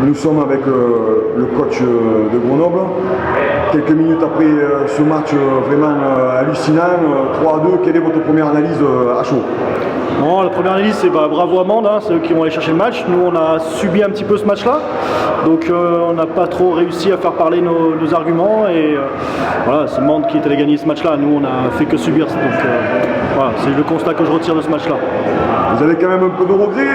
Nous sommes avec le coach de Grenoble. Quelques minutes après ce match vraiment hallucinant, 3-2, quelle est votre première analyse à chaud? Non, la première analyse, c'est bravo à Mende, hein, c'est eux qui vont aller chercher le match. Nous, on a subi un petit peu ce match-là, donc on n'a pas trop réussi à faire parler nos arguments. Et voilà, c'est Mende qui est allé gagner ce match-là. Nous, on a fait que subir. Donc voilà, c'est le constat que je retire de ce match-là. Vous avez quand même un peu de regret.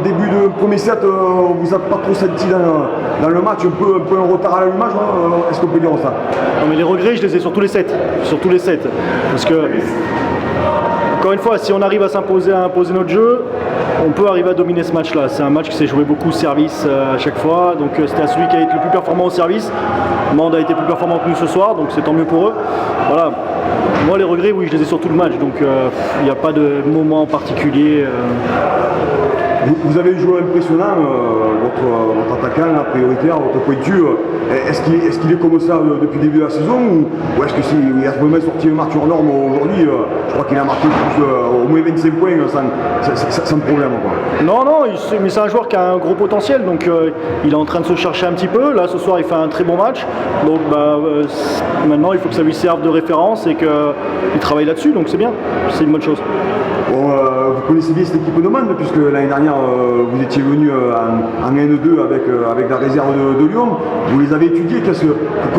Début de premier set, vous n'êtes pas trop senti dans le match, un peu un retard à l'allumage, est-ce qu'on peut dire ça? Non, mais les regrets, je les ai sur tous les sets. Sur tous les sets. Parce que, encore une fois, si on arrive à imposer notre jeu, on peut arriver à dominer ce match-là. C'est un match qui s'est joué beaucoup au service à chaque fois. Donc c'était à celui qui a été le plus performant au service. Mende a été plus performant que nous ce soir, donc c'est tant mieux pour eux. Voilà. Moi, les regrets, oui, je les ai sur tout le match. Donc il n'y a pas de moment en particulier. Vous avez joué impressionnant, votre attaquant, la prioritaire, votre pointu. Est-ce qu'il est comme ça depuis le début de la saison ou est-ce qu'il a vraiment sorti un match hors norme aujourd'hui? Je crois qu'il a marqué au moins 25 points sans problème. Quoi. Non, mais c'est un joueur qui a un gros potentiel, donc il est en train de se chercher un petit peu. Là, ce soir, il fait un très bon match. Donc maintenant, il faut que ça lui serve de référence et qu'il travaille là-dessus, donc c'est bien, c'est une bonne chose. Bon, vous connaissez bien cette équipe de Mende puisque l'année dernière vous étiez venu en N2 avec la réserve de Lyon. Vous les avez étudiés.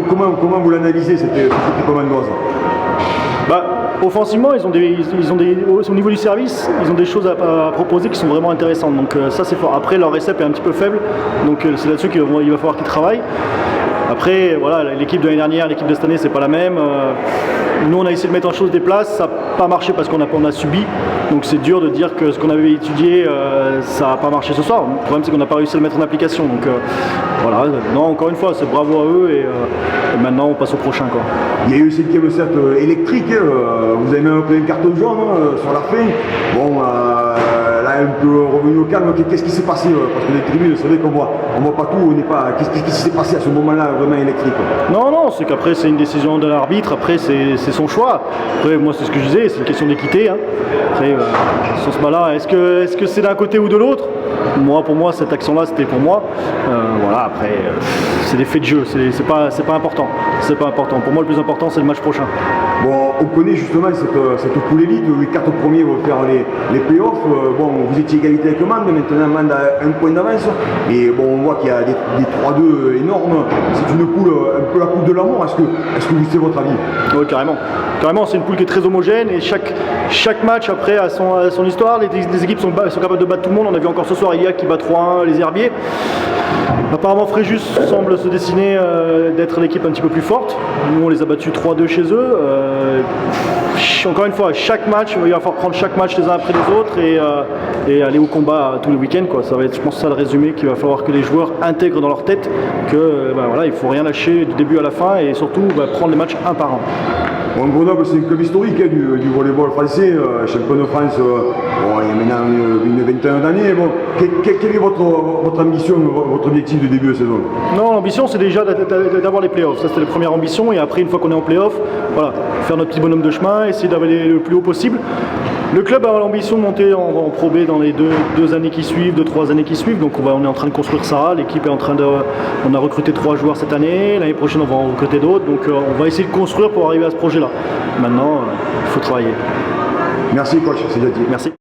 Comment vous l'analysez cette équipe mendoise? Offensivement, au niveau du service, ils ont des choses à proposer qui sont vraiment intéressantes. Donc ça c'est fort. Après leur récep est un petit peu faible, donc c'est là-dessus qu'il va falloir qu'ils travaillent. Après, voilà, l'équipe de l'année dernière, l'équipe de cette année, c'est pas la même. Nous, on a essayé de mettre en chose des places, ça n'a pas marché parce qu'on a subi. Donc c'est dur de dire que ce qu'on avait étudié, ça n'a pas marché ce soir. Le problème, c'est qu'on n'a pas réussi à le mettre en application. Donc voilà, non, encore une fois, c'est bravo à eux et maintenant, on passe au prochain. Quoi. Il y a eu cette game set électrique, vous avez même pris un carton jaune sur la fin. Bon, là, un peu revenu au calme, qu'est-ce qui s'est passé? Parce que les tribunes, c'est vrai qu'on voit pas tout, on n'est pas. Qu'est-ce qui s'est passé à ce moment-là vraiment électrique? Non, c'est qu'après c'est une décision de l'arbitre, après c'est son choix. Après moi c'est ce que je disais, c'est une question d'équité. Hein. Après sur ce match-là, est-ce que c'est d'un côté ou de l'autre? Pour moi cette action-là c'était pour moi. Voilà, après c'est des faits de jeu, c'est pas important. C'est pas important. Pour moi le plus important c'est le match prochain. Bon, on connaît justement cette poule élite où les 4 premiers vont faire les playoffs. Bon, vous étiez égalité avec Mende, maintenant Mende a un point d'avance. Et bon, on voit qu'il y a des 3-2 énormes. C'est une poule, un peu la poule de l'amour. Est-ce que vous savez votre avis? Oui, carrément. Carrément, c'est une poule qui est très homogène et chaque match après a son histoire. Les équipes sont capables de battre tout le monde. On a vu encore ce soir Ilia qui bat 3-1 les Herbiers. Apparemment Fréjus semble se dessiner d'être l'équipe un petit peu plus forte. Nous on les a battus 3-2 chez eux. Encore une fois, chaque match, il va falloir prendre chaque match les uns après les autres et aller au combat tous les week-ends. Quoi. Ça va être, je pense, ça le résumé qu'il va falloir que les joueurs intègrent dans leur tête que voilà, il ne faut rien lâcher du début à la fin et surtout prendre les matchs un par un. Bon, Grenoble, c'est un club historique du volleyball français, champion de France il y a maintenant une vingtaine d'années. Bon, quelle est votre ambition, votre objectif de début de saison? Non, l'ambition c'est déjà d'avoir les playoffs. Ça c'était la première ambition et après une fois qu'on est en playoff, voilà, faire notre petit bonhomme de chemin, essayer d'aller le plus haut possible. Le club a l'ambition de monter en Pro B dans les deux années qui suivent, 2-3 années qui suivent. Donc on est en train de construire ça. L'équipe est en train on a recruté 3 joueurs cette année. L'année prochaine on va en recruter d'autres. Donc on va essayer de construire pour arriver à ce projet-là. Maintenant, il faut travailler. Merci coach, c'est gentil. Merci.